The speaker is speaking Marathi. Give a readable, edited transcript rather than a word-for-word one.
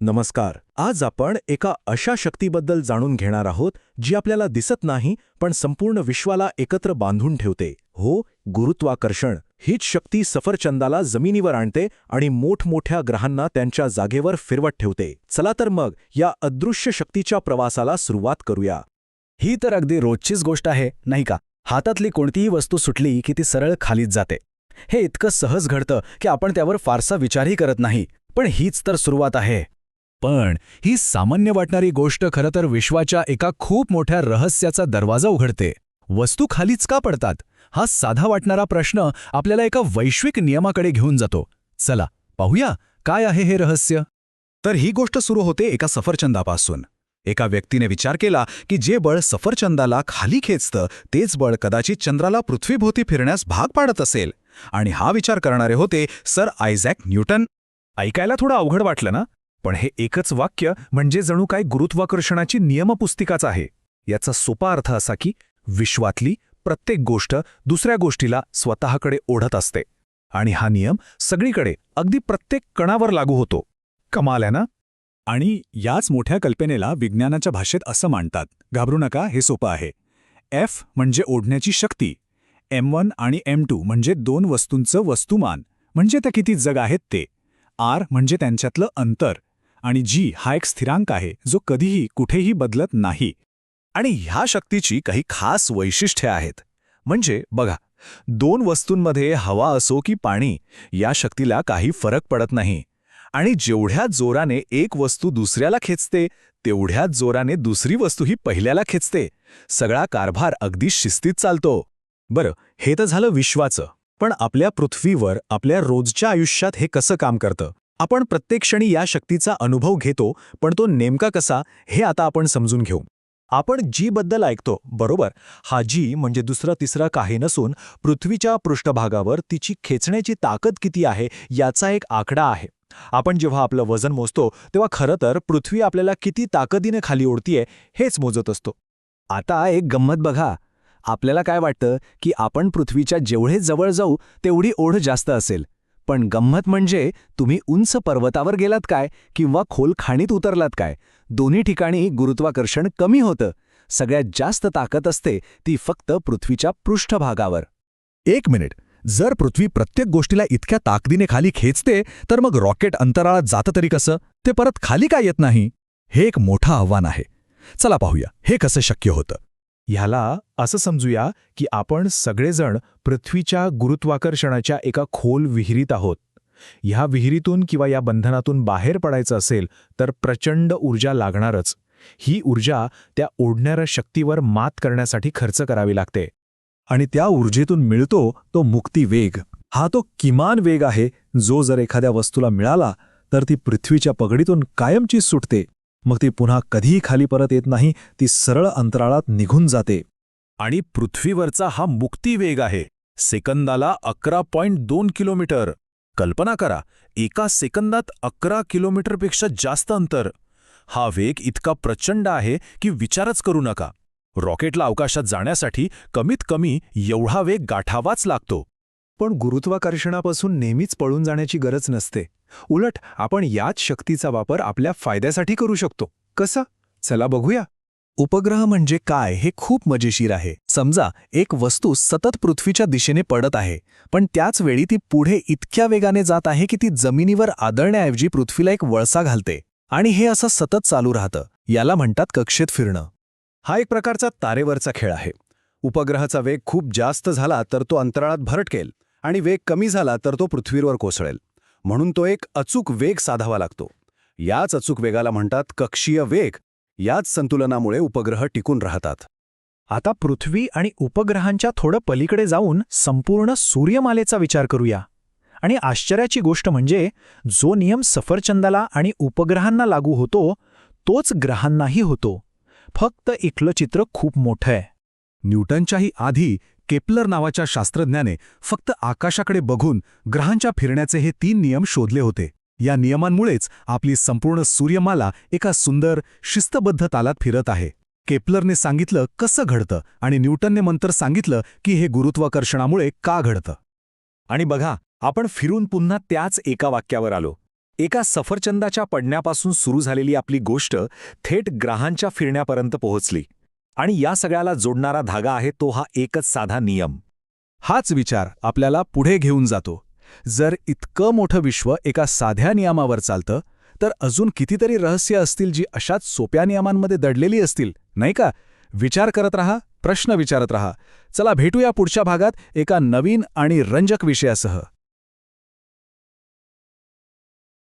नमस्कार. आज आपण एका अशा शक्तीबद्दल जाणून घेणार आहोत जी आपल्याला दिसत नाही पण संपूर्ण विश्वाला एकत्र बांधून ठेवते. हो, गुरुत्वाकर्षण. हीच शक्ती सफरचंदाला जमिनीवर आणते आणि मोठमोठ्या ग्रहांना त्यांच्या जागेवर फिरवत ठेवते. चला तर मग या अदृश्य शक्तीच्या प्रवासाला सुरुवात करूया. ही तर अगदी रोजचीच गोष्ट आहे, नाही का? हातातली कोणतीही वस्तू सुटली की ती सरळ खालीच जाते. हे इतकं सहज घडतं की आपण त्यावर फारसा विचारही करत नाही. पण हीच तर सुरुवात आहे. पण ही सामान्य वाटणारी गोष्ट खरं तर विश्वाच्या एका खूप मोठ्या रहस्याचा दरवाजा उघडते. वस्तू खालीच का पडतात? हा साधा वाटणारा प्रश्न आपल्याला एका वैश्विक नियमाकडे घेऊन जातो. चला पाहूया काय आहे हे रहस्य. तर ही गोष्ट सुरू होते एका सफरचंदापासून. एका व्यक्तीने विचार केला की जे बळ सफरचंदाला खाली खेचतं तेच बळ कदाचित चंद्राला पृथ्वीभोवती फिरण्यास भाग पाडत असेल. आणि हा विचार करणारे होते सर आयझॅक न्यूटन. ऐकायला थोडं अवघड वाटलं ना? पण हे एकच वाक्य म्हणजे जणू काय गुरुत्वाकर्षणाची नियमपुस्तिकाच आहे. याचा सोपा अर्थ असा की विश्वातली प्रत्येक गोष्ट दुसऱ्या गोष्टीला स्वतःकडे ओढत असते. आणि हा नियम सगळीकडे अगदी प्रत्येक कणावर लागू होतो. कमाल आहे ना? आणि याच मोठ्या कल्पनेला विज्ञानाच्या भाषेत असं मांडतात. घाबरू नका, हे सोपं आहे. F म्हणजे ओढण्याची शक्ती, M1 आणि M2 म्हणजे दोन वस्तूंचं वस्तुमान, म्हणजे त्या किती जग आहेत ते, R म्हणजे त्यांच्यातलं अंतर, आणि G हा एक स्थिरांक आहे जो कधीही कुठेही बदलत नाही. आणि ह्या शक्तीची काही खास वैशिष्ट्ये आहेत. म्हणजे बघा, दोन वस्तूंमध्ये हवा असो की पाणी, या शक्तीला काही फरक पडत नाही. आणि जेवढ्या जोराने एक वस्तू दुसऱ्याला खेचते तेवढ्याच जोराने दुसरी वस्तूही पहिल्याला खेचते. सगळा कारभार अगदी शिस्तीत चालतो. बरं, हे तर झालं विश्वाचं. पण आपल्या पृथ्वीवर आपल्या रोजच्या आयुष्यात हे कसं काम करतं? आपण प्रत्येक क्षणी या शक्तीचा अनुभव घेतो, पण तो नेमका कसा हे आता आपण समजून घेऊ. आपण जी बद्दल ऐकतो, बरोबर, हा जी म्हणजे दुसरा तिसरा काही नसून पृथ्वीच्या पृष्ठभागावर तिची खेचण्याची ताकद किती आहे याचा एक आकडा आहे. आपण जेव्हा आपलं वजन मोजतो तेव्हा खरं तर पृथ्वी आपल्याला किती ताकदीने खाली ओढतीये हेच मोजत असतो. आता एक गंमत बघा. आपल्याला काय वाटतं की आपण पृथ्वीच्या जेवढे जवळ जाऊ तेवढी ओढ जास्त असेल. पण गंमत म्हणजे तुम्ही उंच पर्वतावर गेलात काय किंवा खोल खाणीत उतरलात काय, दोन्ही ठिकाणी गुरुत्वाकर्षण कमी होतं. सगळ्यात जास्त ताकद असते ती फक्त पृथ्वीच्या पृष्ठभागावर. एक मिनिट, जर पृथ्वी प्रत्येक गोष्टीला इतक्या ताकदीने खाली खेचते तर मग रॉकेट अंतराळात जातं तरी कसं? ते परत खाली का येत नाही? हे एक मोठं आव्हान आहे. चला पाहूया हे कसं शक्य होतं. ह्याला असं समजूया की आपण सगळेजण पृथ्वीच्या गुरुत्वाकर्षणाच्या एका खोल विहिरीत आहोत. ह्या विहिरीतून किंवा या बंधनातून बाहेर पडायचं असेल तर प्रचंड ऊर्जा लागणारच. ही ऊर्जा त्या ओढणाऱ्या शक्तीवर मात करण्यासाठी खर्च करावी लागते. आणि त्या ऊर्जेतून मिळतो तो मुक्तिवेग. हा तो किमान वेग आहे जो जर एखाद्या वस्तूला मिळाला तर ती पृथ्वीच्या पगडीतून कायमची सुटते. मग ती पुन्हा कधीही खाली परत येत नाही, ती सरळ अंतराळात निघून जाते. आणि पृथ्वीवरचा हा मुक्तिवेग आहे सेकंदाला 11.2 किलोमीटर. कल्पना करा, एका सेकंदात 11 किलोमीटरपेक्षा जास्त अंतर. हा वेग इतका प्रचंड आहे की विचारच करू नका. रॉकेटला अवकाशात जाण्यासाठी कमीत कमी एवढा वेग गाठावाच लागतो. पण गुरुत्वाकर्षणापासून नेहमीच पळून जाण्याची गरज नसते. उलट आपण याच शक्तीचा वापर आपल्या फायद्यासाठी करू शकतो. कसा? चला बघूया. उपग्रह म्हणजे काय हे खूप मजेशीर आहे. समजा एक वस्तू सतत पृथ्वीच्या दिशेने पडत आहे, पण त्याच वेळी ती पुढे इतक्या वेगाने जात आहे की ती जमिनीवर आदळण्याऐवजी पृथ्वीला एक वळसा घालते. आणि हे असं सतत चालू राहतं. याला म्हणतात कक्षेत फिरणं. हा एक प्रकारचा तारेवरचा खेळ आहे. उपग्रहाचा वेग खूप जास्त झाला तर तो अंतराळात भरटकेल आणि वेग कमी झाला तर तो पृथ्वीवर कोसळेल. म्हणून तो एक अचूक वेग साधावा लागतो. याच अचूक वेगाला म्हणतात कक्षीय वेग. याच संतुलनामुळे उपग्रह टिकून राहतात. आता पृथ्वी आणि उपग्रहांच्या थोडं पलीकडे जाऊन संपूर्ण सूर्यमालेचा विचार करूया. आणि आश्चर्याची गोष्ट म्हणजे जो नियम सफरचंदाला आणि उपग्रहांना लागू होतो तोच ग्रहांनाही होतो. फक्त इथलं चित्र खूप मोठं आहे. न्यूटनच्याही आधी केप्लर नावाच्या शास्त्रज्ञाने फक्त आकाशाकडे बघून ग्रहांच्या फिरण्याचे हे 3 नियम शोधले होते. या नियमांमुळेच आपली संपूर्ण सूर्यमाला एका सुंदर शिस्तबद्ध तालात फिरत आहे. केप्लरने सांगितलं कसं घडतं आणि न्यूटनने नंतर सांगितलं की हे गुरुत्वाकर्षणामुळे का घडतं. आणि बघा, आपण फिरून पुन्हा त्याच एका वाक्यावर आलो. एका सफरचंदाच्या पडण्यापासून सुरू झालेली आपली गोष्ट थेट ग्रहांच्या फिरण्यापर्यंत पोहोचली. आणि या सगळ्याला जोडणारा धागा आहे तो हा एकच साधा नियम. हाच विचार आपल्याला पुढे घेऊन जातो. जर इतकं मोठं विश्व एका साध्या नियमावर चालतं, तर अजून कितीतरी रहस्य असतील जी अशाच सोप्या नियमांमध्ये दडलेली असतील, नाही का? विचार करत रहा, प्रश्न विचारत रहा. चला भेटूया पुढच्या भागात एका नवीन आणि रंजक विषयासह.